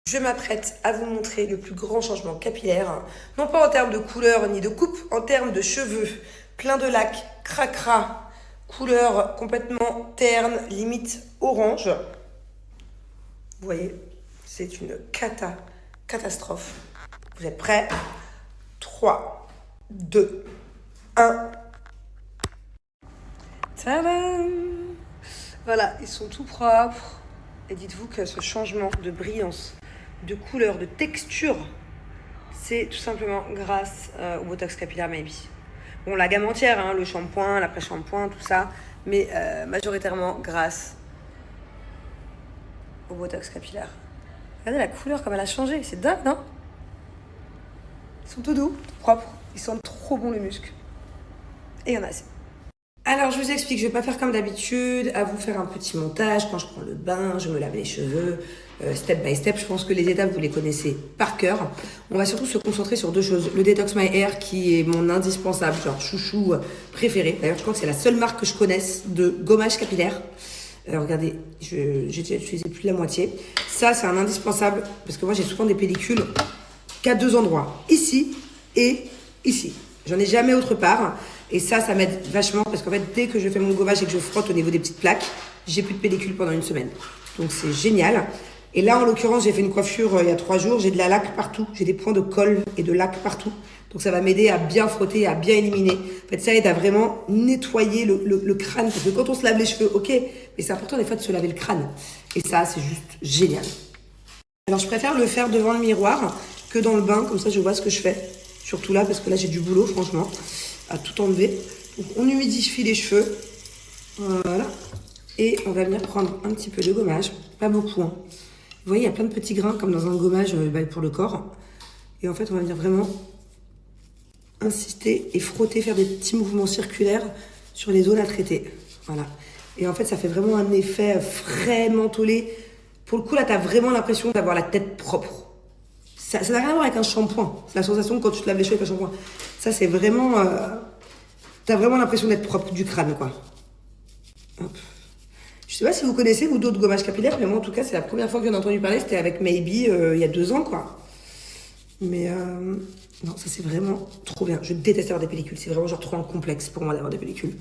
Je m'apprête à vous montrer le plus grand changement capillaire, non pas en termes de couleur ni de coupe, en termes de cheveux, plein de lacs, cracra, couleur complètement terne, limite orange. Vous voyez, c'est une catastrophe. Vous êtes prêts? 3, 2, 1. Tadam! Voilà, ils sont tout propres. Et dites-vous que ce changement de brillance, de couleur, de texture, c'est tout simplement grâce au Botox Capillaire Maybe. Bon, la gamme entière, hein, le shampoing, l'après-shampoing, tout ça, mais majoritairement grâce au Botox Capillaire. Regardez la couleur, comme elle a changé, c'est dingue, non? Ils sont tout doux, tout propres, ils sentent trop bon le muscle. Et il y en a assez. Alors, je vous explique, je vais pas faire comme d'habitude, à vous faire un petit montage. Quand je prends le bain, je me lave les cheveux, step by step. Je pense que les étapes, vous les connaissez par cœur. On va surtout se concentrer sur deux choses. Le Detox My Hair, qui est mon indispensable, genre chouchou préféré. D'ailleurs, je crois que c'est la seule marque que je connaisse de gommage capillaire. Regardez, j'ai déjà utilisé plus de la moitié. Ça, c'est un indispensable, parce que moi, j'ai souvent des pellicules qu'à deux endroits. Ici et ici. J'en ai jamais autre part. Et ça m'aide vachement parce qu'en fait, dès que je fais mon gommage et que je frotte au niveau des petites plaques, j'ai plus de pellicule pendant une semaine. Donc c'est génial. Et là, en l'occurrence, j'ai fait une coiffure il y a 3 jours. J'ai de la laque partout. J'ai des points de colle et de laque partout. Donc ça va m'aider à bien frotter, à bien éliminer. En fait, ça aide à vraiment nettoyer le crâne. Parce que quand on se lave les cheveux, ok, mais c'est important des fois de se laver le crâne. Et ça, c'est juste génial. Alors je préfère le faire devant le miroir que dans le bain. Comme ça, je vois ce que je fais. Surtout là, parce que là, j'ai du boulot, franchement, à tout enlever. Donc, on humidifie les cheveux. Voilà. Et on va venir prendre un petit peu de gommage. Pas beaucoup, hein. Vous voyez, il y a plein de petits grains, comme dans un gommage pour le corps. Et en fait, on va venir vraiment insister et frotter, faire des petits mouvements circulaires sur les zones à traiter. Voilà. Et en fait, ça fait vraiment un effet frais, mentholé. Pour le coup, là, tu as vraiment l'impression d'avoir la tête propre. Ça n'a rien à voir avec un shampoing. C'est la sensation quand tu te laves les cheveux avec un shampoing. Ça, c'est vraiment... t'as vraiment l'impression d'être propre du crâne, quoi. Hop. Je sais pas si vous connaissez, vous, d'autres gommages capillaires, mais moi, en tout cas, c'est la première fois que j'en ai entendu parler. C'était avec Maybe, il y a 2 ans, quoi. Mais non, ça, c'est vraiment trop bien. Je déteste avoir des pellicules. C'est vraiment genre trop un complexe pour moi d'avoir des pellicules.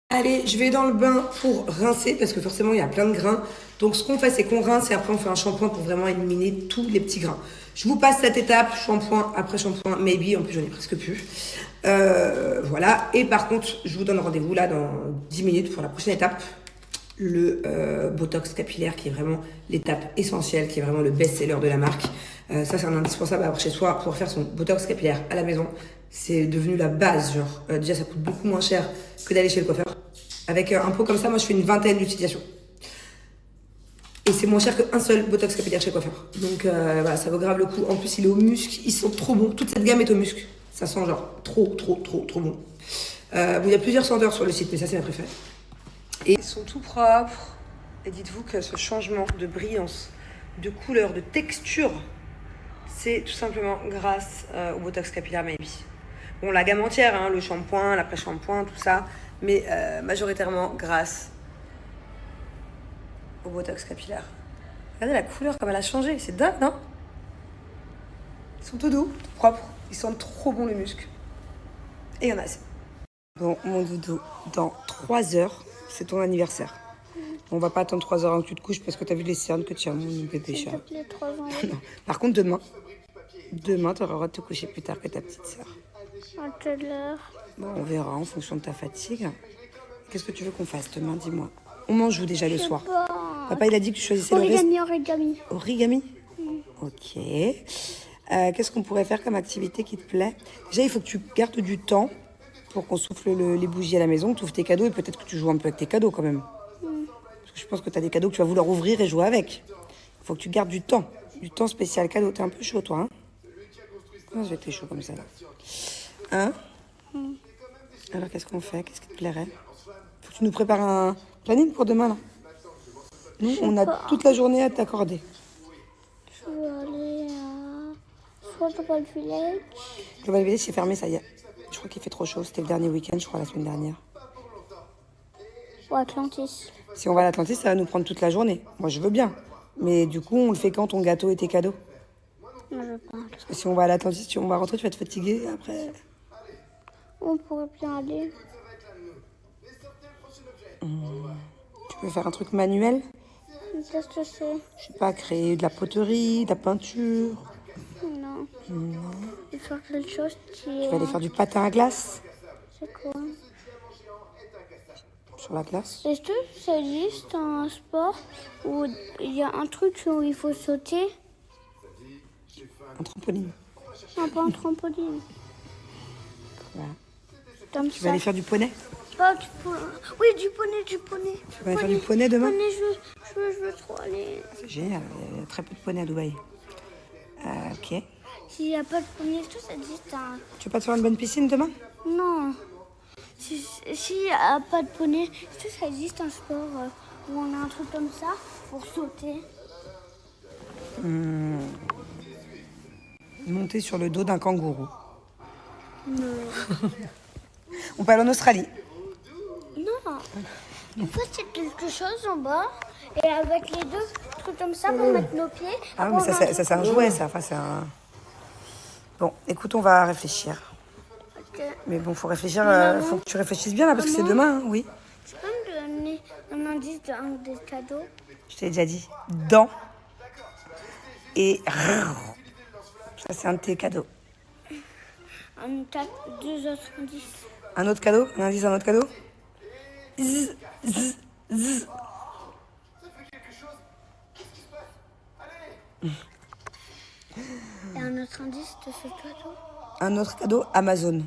Allez, je vais dans le bain pour rincer parce que forcément il y a plein de grains. Donc ce qu'on fait, c'est qu'on rince et après on fait un shampoing pour vraiment éliminer tous les petits grains. Je vous passe cette étape, shampoing après shampoing, maybe, en plus j'en ai presque plus. Voilà, et par contre, je vous donne rendez-vous là dans 10 minutes pour la prochaine étape. Le Botox capillaire qui est vraiment l'étape essentielle, qui est vraiment le best-seller de la marque. Ça, c'est un indispensable à avoir chez soi pour faire son Botox capillaire à la maison. C'est devenu la base, genre. Déjà, ça coûte beaucoup moins cher que d'aller chez le coiffeur. Avec un pot comme ça, moi, je fais une 20aine d'utilisations. Et c'est moins cher qu'un seul Botox capillaire chez le coiffeur. Donc, voilà, ça vaut grave le coup. En plus, il est au musc. Ils sont trop bons. Toute cette gamme est au musc. Ça sent genre trop bon. Il y a plusieurs senteurs sur le site, mais ça, c'est ma préférée. Et ils sont tout propres. Et dites-vous que ce changement de brillance, de couleur, de texture, c'est tout simplement grâce au Botox Capillaire Maybe. Bon, la gamme entière, hein, le shampoing, l'après-shampoing, tout ça, mais majoritairement grâce au Botox Capillaire. Regardez la couleur, comme elle a changé, c'est dingue, non? Ils sont tout doux, tout propres, ils sentent trop bon le muscle. Et il y en a assez. Bon, mon doudou, dans 3 heures, c'est ton anniversaire. On va pas attendre 3 heures avant que tu te couches parce que t'as vu les cernes que tu as, mon bébé chat. Non. Par contre, demain, tu auras le droit de te coucher plus tard que ta petite sœur. À quelle heure? Bon, on verra en fonction de ta fatigue. Qu'est-ce que tu veux qu'on fasse demain, dis-moi? On mange où déjà le soir? Papa, il a dit que tu choisissais Origami. Origami. Ok. Qu'est-ce qu'on pourrait faire comme activité qui te plaît? Déjà, il faut que tu gardes du temps pour qu'on souffle les bougies à la maison, que tu ouvres tes cadeaux et peut-être que tu joues un peu avec tes cadeaux quand même. Parce que je pense que tu as des cadeaux que tu vas vouloir ouvrir et jouer avec. Il faut que tu gardes du temps spécial cadeau. T'es un peu chaud, toi, hein? Comment je vais être chaud comme ça, là? Hein? Alors, qu'est-ce qu'on fait? Qu'est-ce qui te plairait? Faut que tu nous prépares un planning pour demain, là. Nous, on a toute la journée à t'accorder. Je veux aller à soit Global Village. Global Village, c'est fermé, ça y est. Je crois qu'il fait trop chaud. C'était le dernier week-end, je crois, la semaine dernière. Ou Atlantis. Si on va à l'Atlantis, ça va nous prendre toute la journée. Moi, je veux bien. Mais du coup, on le fait quand ton gâteau et tes cadeaux? Je pense. Parce que si on va à l'Atlantis, si on va rentrer, tu vas te fatiguer après. On pourrait bien aller. Tu peux faire un truc manuel? Qu'est-ce que c'est? Je sais pas, créer de la poterie, de la peinture. Non. Il faut faire quelque chose qui Tu est... vas aller faire du patin à glace C'est quoi? sur la glace. Est-ce que ça existe un sport où il y a un truc où il faut sauter? Un trampoline. Non, pas un trampoline. Voilà. Comme Tu ça. vas aller faire du poney? Pas du poney. Oui, du poney. Tu vas aller faire du poney demain? Poney, je veux trop aller. C'est génial, il y a très peu de poney à Dubaï. Ok. S'il n'y a pas de poney, est-ce que ça existe un... Tu veux pas te faire une bonne piscine demain? Non. S'il n'y a pas de poney, est-ce que ça existe un sport où on a un truc comme ça pour sauter? Monter sur le dos d'un kangourou. Non. On peut aller en Australie. Non. En fait, c'est quelque chose en bas. Et avec les deux trucs comme ça pour mettre nos pieds. Ah, mais ça c'est un jouet, ça. Enfin, c'est un... Bon, écoute, on va réfléchir. Mais bon, faut réfléchir, faut que tu réfléchisses bien là, parce que c'est demain, hein, oui. Tu peux me donner un indice d'un des cadeaux? Je t'ai déjà dit. Dents et... Ça, c'est un de tes cadeaux. Deux autres indices. Un autre cadeau? Un indice, un autre cadeau? Zzz, zzz, zzz. Et un autre indice de ce cadeau? Un autre cadeau, Amazon.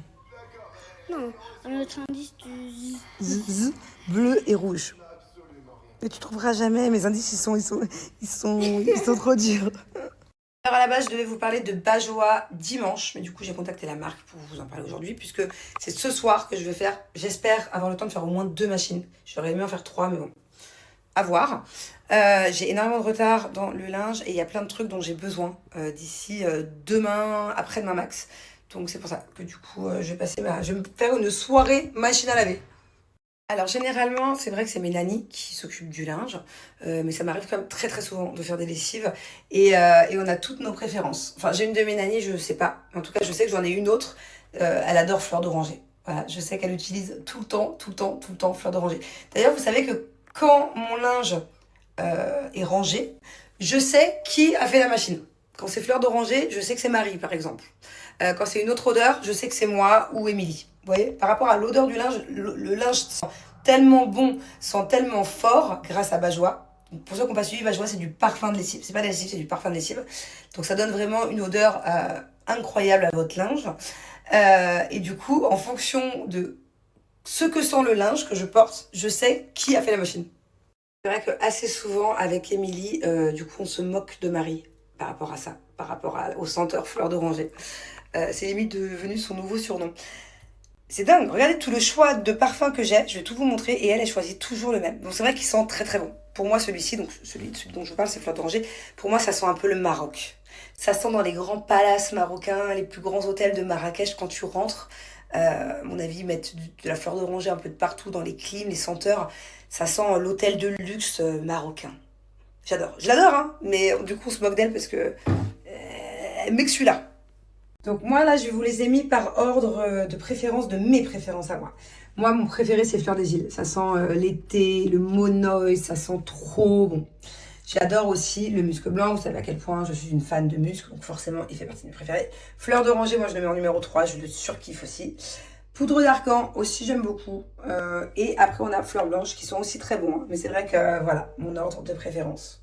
Non, un autre indice du... Zzz, zzz, bleu et rouge. Mais tu trouveras jamais, mes indices, ils sont trop durs. Alors à la base, je devais vous parler de Bajoa dimanche, mais du coup j'ai contacté la marque pour vous en parler aujourd'hui, puisque c'est ce soir que je vais faire, j'espère avoir le temps de faire au moins 2 machines. J'aurais aimé en faire 3, mais bon, à voir. J'ai énormément de retard dans le linge et il y a plein de trucs dont j'ai besoin d'ici demain, après-demain max. Donc c'est pour ça que du coup je vais me faire une soirée machine à laver. Alors généralement, c'est vrai que c'est mes nannies qui s'occupent du linge, mais ça m'arrive quand même très très souvent de faire des lessives et on a toutes nos préférences. Enfin, j'ai une de mes nannies, je sais pas, en tout cas je sais que j'en ai une autre, elle adore Fleur d'Oranger. Voilà, je sais qu'elle utilise tout le temps Fleur d'Oranger. D'ailleurs, vous savez que quand mon linge est rangé, je sais qui a fait la machine. Quand c'est Fleur d'Oranger, je sais que c'est Marie par exemple. Quand c'est une autre odeur, je sais que c'est moi ou Émilie. Vous voyez, par rapport à l'odeur du linge, le linge sent tellement bon, sent tellement fort grâce à Bajoa. Donc, pour ceux qui n'ont pas suivi, Bajoa, c'est du parfum de lessive. C'est pas de la lessive, c'est du parfum de lessive. Donc ça donne vraiment une odeur incroyable à votre linge. Et du coup, en fonction de ce que sent le linge que je porte, je sais qui a fait la machine. C'est vrai que assez souvent, avec Émilie, du coup, on se moque de Marie par rapport à ça, par rapport au senteur Fleur d'Oranger. C'est limite devenu son nouveau surnom. C'est dingue, regardez tout le choix de parfums que j'ai, je vais tout vous montrer, et elle choisit toujours le même. Donc c'est vrai qu'il sent très très bon. Pour moi celui-ci, donc celui dont je vous parle, c'est Fleur d'Oranger, pour moi ça sent un peu le Maroc. Ça sent dans les grands palaces marocains, les plus grands hôtels de Marrakech quand tu rentres. À mon avis, ils mettent de la Fleur d'Oranger un peu de partout dans les clims, les senteurs. Ça sent l'hôtel de luxe marocain. J'adore, je l'adore, hein, mais du coup on se moque d'elle parce que elle met que celui-là. Donc moi là je vous les ai mis par ordre de préférence, de mes préférences à moi. Moi mon préféré c'est Fleur des Îles. Ça sent l'été, le monoï, ça sent trop bon. J'adore aussi le musc blanc, vous savez à quel point je suis une fan de musc, donc forcément il fait partie de mes préférés. Fleur d'Oranger, moi je le mets en numéro 3, je le surkiffe aussi. Poudre d'Argan aussi j'aime beaucoup. Et après on a Fleur Blanche qui sont aussi très bons, hein. Mais c'est vrai que voilà, mon ordre de préférence.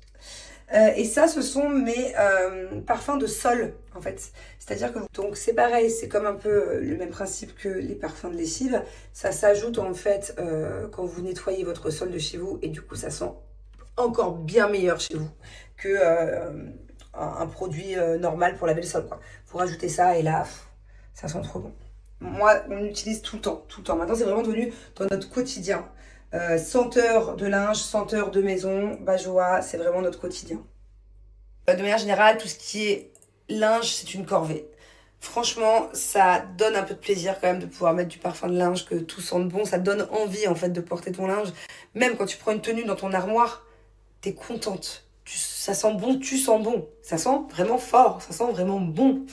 Et ça, ce sont mes parfums de sol, en fait. C'est-à-dire que, donc c'est pareil, c'est comme un peu le même principe que les parfums de lessive. Ça s'ajoute en fait quand vous nettoyez votre sol de chez vous et du coup ça sent encore bien meilleur chez vous que un produit normal pour laver le sol, quoi. Vous rajoutez ça et là, ça sent trop bon. Moi, on l'utilise tout le temps, tout le temps. Maintenant, c'est vraiment devenu dans notre quotidien. Senteur de linge, senteur de maison, Bajoa, c'est vraiment notre quotidien. De manière générale, tout ce qui est linge, c'est une corvée. Franchement, ça donne un peu de plaisir quand même de pouvoir mettre du parfum de linge, que tout sente bon. Ça donne envie en fait de porter ton linge. Même quand tu prends une tenue dans ton armoire, t'es contente. ça sent bon, tu sens bon. Ça sent vraiment fort, ça sent vraiment bon.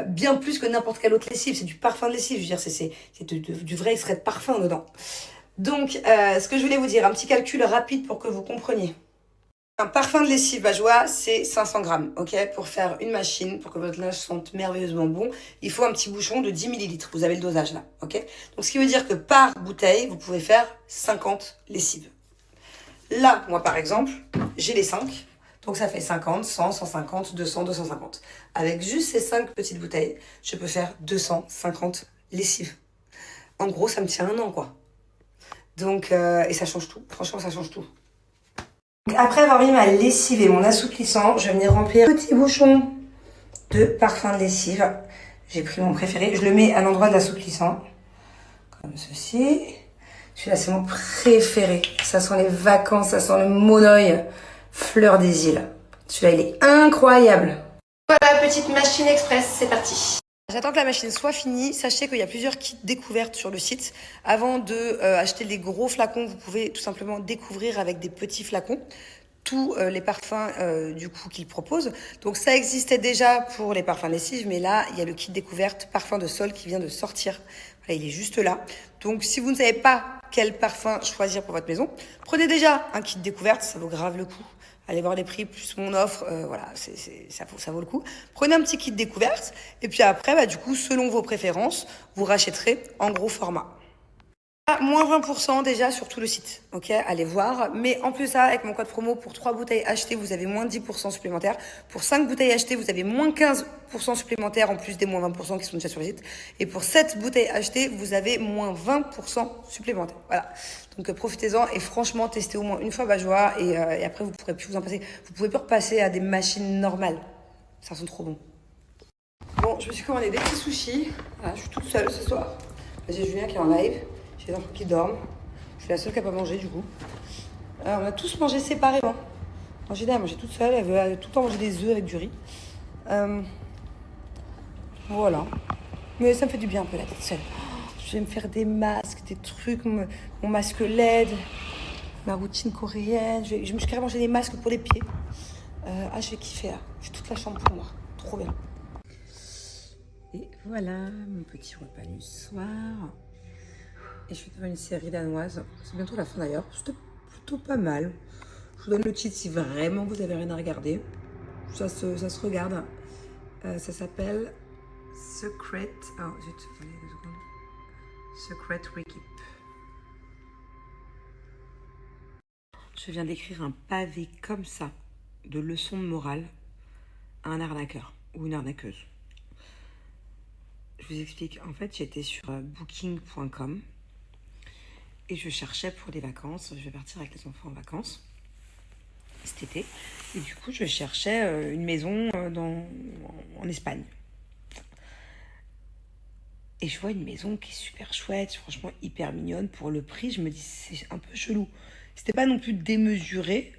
Bien plus que n'importe quelle autre lessive. C'est du parfum de lessive, je veux dire, c'est du vrai extrait de parfum dedans. Donc, ce que je voulais vous dire, un petit calcul rapide pour que vous compreniez. Un parfum de lessive Bajoua, c'est 500 grammes, ok? Pour faire une machine, pour que votre linge sente merveilleusement bon, il faut un petit bouchon de 10 millilitres. Vous avez le dosage là, ok? Donc, ce qui veut dire que par bouteille, vous pouvez faire 50 lessives. Là, moi, par exemple, j'ai les 5. Donc, ça fait 50, 100, 150, 200, 250. Avec juste ces 5 petites bouteilles, je peux faire 250 lessives. En gros, ça me tient un an, quoi. Donc, et ça change tout. Franchement, ça change tout. Après avoir mis ma lessive et mon assouplissant, je vais venir remplir un petit bouchon de parfum de lessive. J'ai pris mon préféré. Je le mets à l'endroit de l'assouplissant. Comme ceci. Celui-là, c'est mon préféré. Ça sent les vacances, ça sent le monoeil. Fleur des îles. Celui-là, il est incroyable. Voilà, petite machine express. C'est parti. J'attends que la machine soit finie. Sachez qu'il y a plusieurs kits découvertes sur le site. Avant de acheter des gros flacons, vous pouvez tout simplement découvrir avec des petits flacons tous les parfums du coup qu'ils proposent. Donc ça existait déjà pour les parfums lessives, mais là, il y a le kit découverte parfum de sol qui vient de sortir. Voilà, il est juste là. Donc si vous ne savez pas quel parfum choisir pour votre maison, prenez déjà un kit découverte, ça vaut grave le coup. Allez voir les prix plus mon offre, voilà, ça vaut le coup. Prenez un petit kit découverte et puis après, bah, du coup, selon vos préférences, vous rachèterez en gros format. Moins 20% déjà sur tout le site, ok, allez voir. Mais en plus ça, avec mon code promo, pour 3 bouteilles achetées, vous avez moins 10% supplémentaire. Pour 5 bouteilles achetées, vous avez moins 15% supplémentaire en plus des moins 20% qui sont déjà sur le site. Et pour 7 bouteilles achetées, vous avez moins 20% supplémentaire. Voilà. Donc profitez-en et franchement, testez au moins une fois Bajoua et après vous pourrez plus vous en passer. Vous pouvez plus repasser à des machines normales. Ça sent trop bon. Bon, je me suis commandé des petits sushis. Voilà, je suis toute seule ce soir. J'ai Julien qui est en live. J'ai les enfants qui dorment. Je suis la seule qui n'a pas mangé du coup. Alors, on a tous mangé séparément. Angélique a mangé toute seule. Elle veut tout le temps manger des œufs avec du riz. Voilà. Mais ça me fait du bien un peu la tête seule. Je vais me faire des masques, des trucs. Mon masque LED. Ma routine coréenne. Je me suis carrément mangé des masques pour les pieds. Je vais kiffer là. J'ai toute la chambre pour moi. Trop bien. Et voilà mon petit repas du soir. Et je vais faire une série danoise. C'est bientôt la fin d'ailleurs. C'était plutôt pas mal. Je vous donne le titre si vraiment vous avez rien à regarder. Ça se regarde. Ça s'appelle Secret. Oh, zut, attendez 2 secondes. Secret Recap. Je viens d'écrire un pavé comme ça de leçons de morale à un arnaqueur ou une arnaqueuse. Je vous explique. En fait, j'étais sur booking.com. Et je cherchais pour les vacances. Je vais partir avec les enfants en vacances cet été. Et du coup, je cherchais une maison en Espagne. Et je vois une maison qui est super chouette, franchement hyper mignonne. Pour le prix, je me dis, c'est un peu chelou. C'était pas non plus démesuré,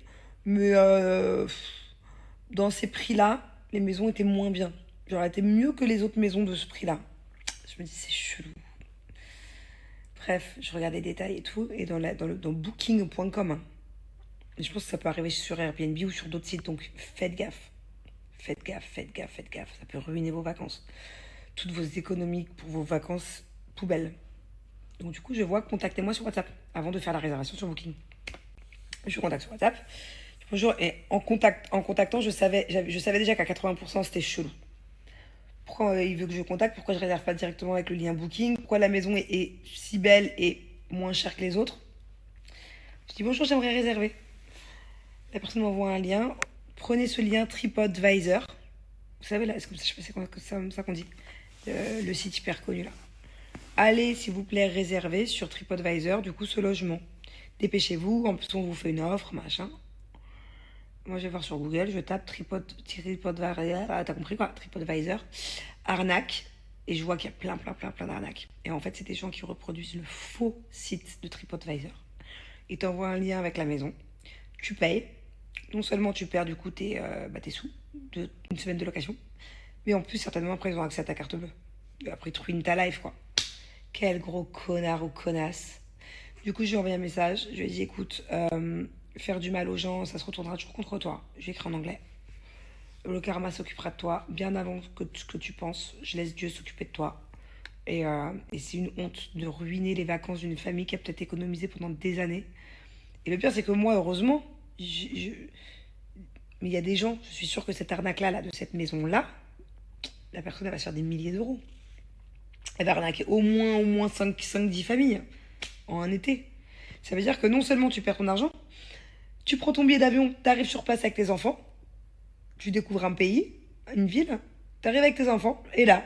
mais dans ces prix-là, les maisons étaient moins bien. Genre, elles étaient mieux que les autres maisons de ce prix-là. Je me dis, c'est chelou. Bref, je regarde les détails et tout, et dans booking.com, hein. Je pense que ça peut arriver sur Airbnb ou sur d'autres sites, donc faites gaffe. Faites gaffe, ça peut ruiner vos vacances. Toutes vos économies pour vos vacances, poubelle. Donc du coup, je vois, contactez-moi sur WhatsApp avant de faire la réservation sur Booking. Je vous contacte sur WhatsApp. Bonjour, et en contactant, je savais déjà qu'à 80% c'était chelou. Pourquoi il veut que je contacte? Pourquoi je réserve pas directement avec le lien Booking? Pourquoi la maison est si belle et moins chère que les autres? Je dis bonjour, j'aimerais réserver. La personne m'envoie un lien. Prenez ce lien TripAdvisor. Vous savez là, je sais pas c'est ça qu'on dit. Le site hyper connu là. Allez, s'il vous plaît, réserver sur TripAdvisor du coup ce logement. Dépêchez-vous, en plus on vous fait une offre, machin. Moi, je vais voir sur Google, je tape TripAdvisor, t'as compris quoi? TripAdvisor, arnaque, et je vois qu'il y a plein d'arnaques. Et en fait, c'est des gens qui reproduisent le faux site de TripAdvisor. Ils t'envoient un lien avec la maison, tu payes, non seulement tu perds du coup tes sous, une semaine de location, mais en plus, certainement, après, ils ont accès à ta carte bleue. Et après, ils te ruinent ta life, quoi. Quel gros connard ou connasse. Du coup, je lui ai envoyé un message, je lui ai dit, écoute, faire du mal aux gens, ça se retournera toujours contre toi. J'ai écrit en anglais. Le karma s'occupera de toi bien avant que ce que tu penses. Je laisse Dieu s'occuper de toi. Et c'est une honte de ruiner les vacances d'une famille qui a peut-être économisé pendant des années. Et le pire, c'est que moi, heureusement, mais il y a des gens, je suis sûre que cette arnaque-là, là, de cette maison-là, la personne, elle va se faire des milliers d'euros. Elle va arnaquer au moins 5-10 familles en un été. Ça veut dire que non seulement tu perds ton argent, tu prends ton billet d'avion, t'arrives sur place avec tes enfants, tu découvres un pays, une ville, t'arrives avec tes enfants, et là,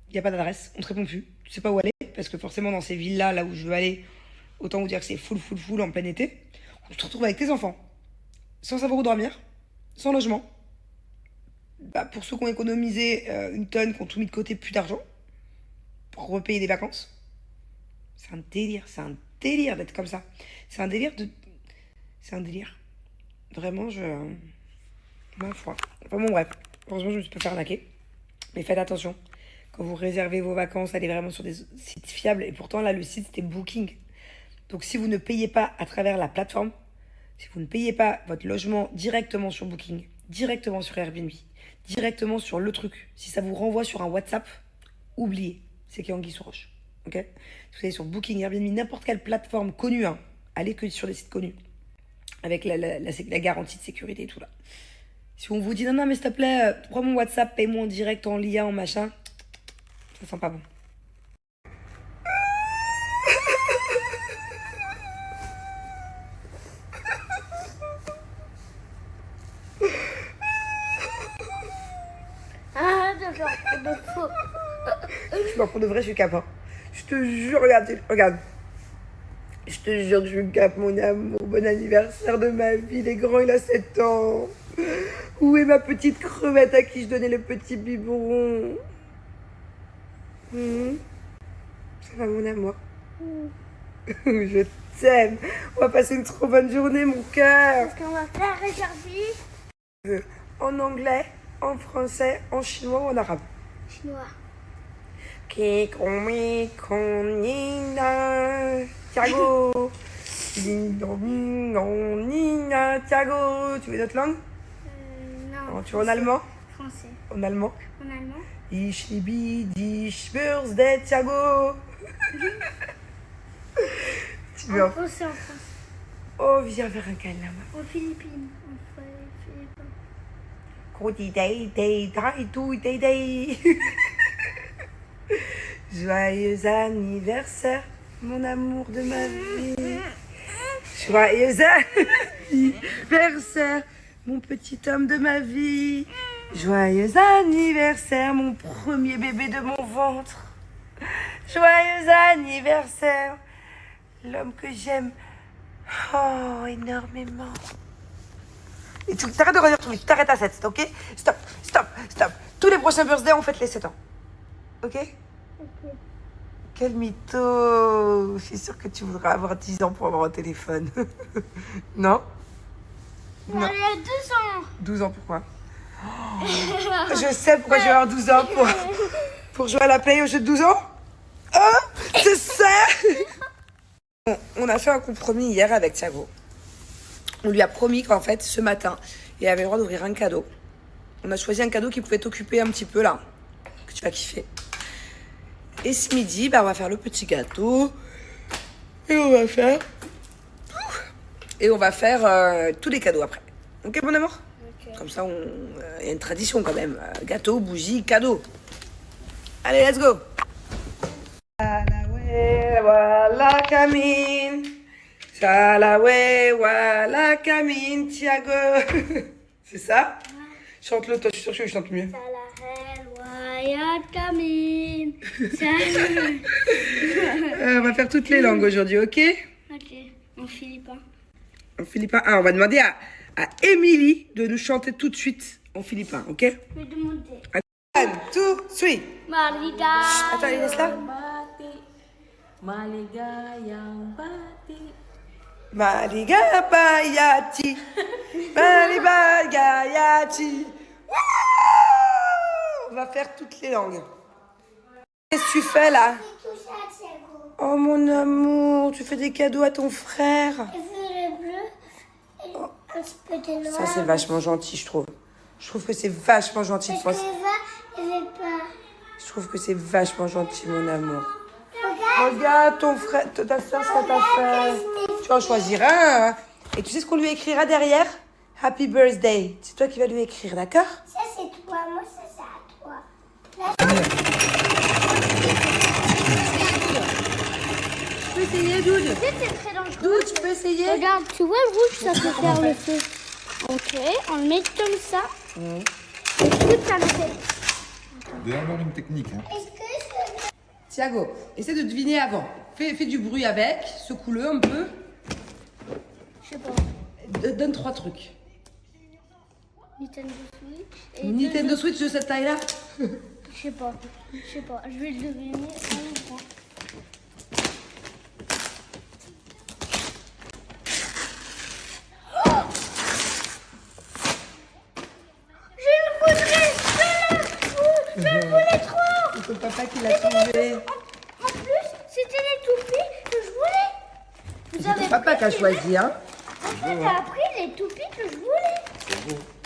il n'y a pas d'adresse, on te répond plus. Tu sais pas où aller, parce que forcément dans ces villes-là, là où je veux aller, autant vous dire que c'est full en plein été, tu te retrouves avec tes enfants, sans savoir où dormir, sans logement. Bah, pour ceux qui ont économisé une tonne, qui ont tout mis de côté, plus d'argent, pour repayer des vacances. C'est un délire d'être comme ça. C'est un délire. Vraiment, ma foi. Enfin bon, bref. Heureusement, je me suis pas fait arnaquer. Mais faites attention. Quand vous réservez vos vacances, allez vraiment sur des sites fiables. Et pourtant, là, le site, c'était Booking. Donc, si vous ne payez pas à travers la plateforme, si vous ne payez pas votre logement directement sur Booking, directement sur Airbnb, directement sur le truc, si ça vous renvoie sur un WhatsApp, oubliez. C'est qu'il y a anguille sous roche. Ok ? Si vous allez sur Booking, Airbnb, n'importe quelle plateforme connue, hein, allez que sur des sites connus. Avec la garantie de sécurité et tout là. Si on vous dit non, mais s'il te plaît, prends mon WhatsApp, paye-moi en direct, en lien, en machin, ça sent pas bon. Ah, d'accord, de faux. Non, pour de vrai, je suis cap. Hein. Je te jure, regarde. Je te jure que je suis cap, mon amour. Bon anniversaire de ma vie. Les grands, il a 7 ans. Où est ma petite crevette à qui je donnais le petit biberon? Ça va, mon amour? Je t'aime. On va passer une trop bonne journée, mon cœur. Est-ce qu'on va faire aujourd'hui? En anglais, en français, en chinois ou en arabe? Chinois. Thiago. Thiago. Tu veux d'autres langues? Non. Tu veux en allemand? Français. En allemand? En allemand? Ich liebe dich, Birthday, Thiago. Tu veux En français, en français. Oh, viens faire un câlin. En Philippines. En Philippines. Joyeux anniversaire, mon amour de ma vie. Joyeux anniversaire, mon petit homme de ma vie. Joyeux anniversaire, mon premier bébé de mon ventre. Joyeux anniversaire, l'homme que j'aime énormément. Et tu t'arrêtes de redire tout vite, tu t'arrêtes à 7, ok? Stop. Tous les prochains birthdays, on fête les 7 ans. Ok? Ok. Quel mytho! Je suis sûre que tu voudras avoir 10 ans pour avoir un téléphone. Non? Il y a 12 ans. 12 ans, pourquoi? Je sais pourquoi je vais avoir 12 ans pour jouer à la play au jeu de 12 ans. Hein? Je sais. On a fait un compromis hier avec Thiago. On lui a promis qu'en fait, ce matin, il avait le droit d'ouvrir un cadeau. On a choisi un cadeau qui pouvait t'occuper un petit peu là, que tu vas kiffer. Et ce midi, on va faire le petit gâteau. Et on va faire tous les cadeaux après. Ok, mon amour? Ok. Comme ça, il y a une tradition quand même. Gâteau, bougie, cadeau. Allez, let's go. Voilà, Camine. Voilà, Camine, Thiago. C'est ça? Chante-le, toi, je suis sûre que je chante mieux. On va faire toutes les langues aujourd'hui, ok? Ok, en philippin. En philippin. Ah, on va demander à Émilie de nous chanter tout de suite en philippin, ok? Je vais demander. 1, 2, 3. Marita. Attends, laisse-la. Maligayang bati. Maligayati. Maligayati. On va faire toutes les langues. Qu'est-ce que tu fais là? Oh mon amour, tu fais des cadeaux à ton frère. Je veux le bleu et un petit peu de noir. Ça, c'est vachement gentil, je trouve. Je trouve que c'est vachement gentil de Parce penser. que il veut pas. Je trouve que c'est vachement gentil, mon amour. Regarde. Regarde, ton frère, ta soeur, ce qu'elle t'a fait. Tu en choisiras un. Hein. Et tu sais ce qu'on lui écrira derrière? Happy birthday. C'est toi qui vas lui écrire, d'accord? Ça, c'est toi. Moi, ça, c'est à toi. Tu peux essayer, Doud? C'est très dangereux. Doud, tu peux essayer? Regarde, tu vois le rouge, ça peut faire le feu. Ok, on le met comme ça. Écoute, ça me fait. Il doit y avoir une technique. Hein. Est-ce que Thiago, essaie de deviner avant. Fais du bruit avec, secoue-le un peu. je sais pas. Donne 3 trucs. Nintendo Switch. Et Nintendo Switch de cette taille-là? Je sais pas. Je sais pas. Je vais le deviner en même temps. Je le voulais trop. C'est ton papa qui l'a trouvé. En plus, c'était les toupies que je voulais. Vous C'est avez ton papa qui a pris choisi, hein? En fait, t'as pris les toupies que je voulais.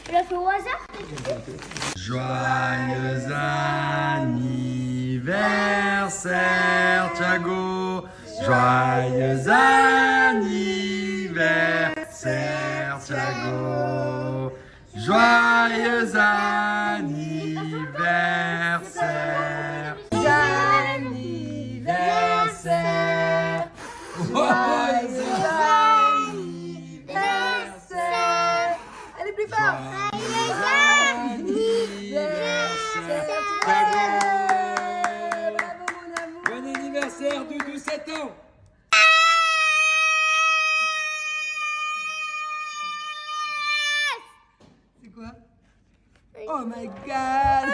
Tu l'as fait au hasard, les toupies? Joyeux anniversaire, Thiago. Joyeux anniversaire, Thiago. Joyeux anniversaire. Anniversaire. Joyeux anniversaire. Allez plus fort. Bon anniversaire, Doudou, 7 ans. C'est quoi? Oh my god!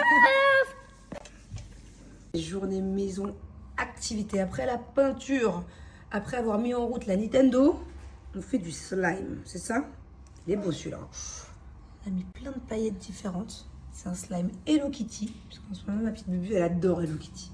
Journée maison, activité. Après la peinture, après avoir mis en route la Nintendo, on fait du slime, c'est ça? Il est beau celui-là. On a mis plein de paillettes différentes. C'est un slime Hello Kitty, parce qu'en ce moment ma petite Bubu elle adore Hello Kitty.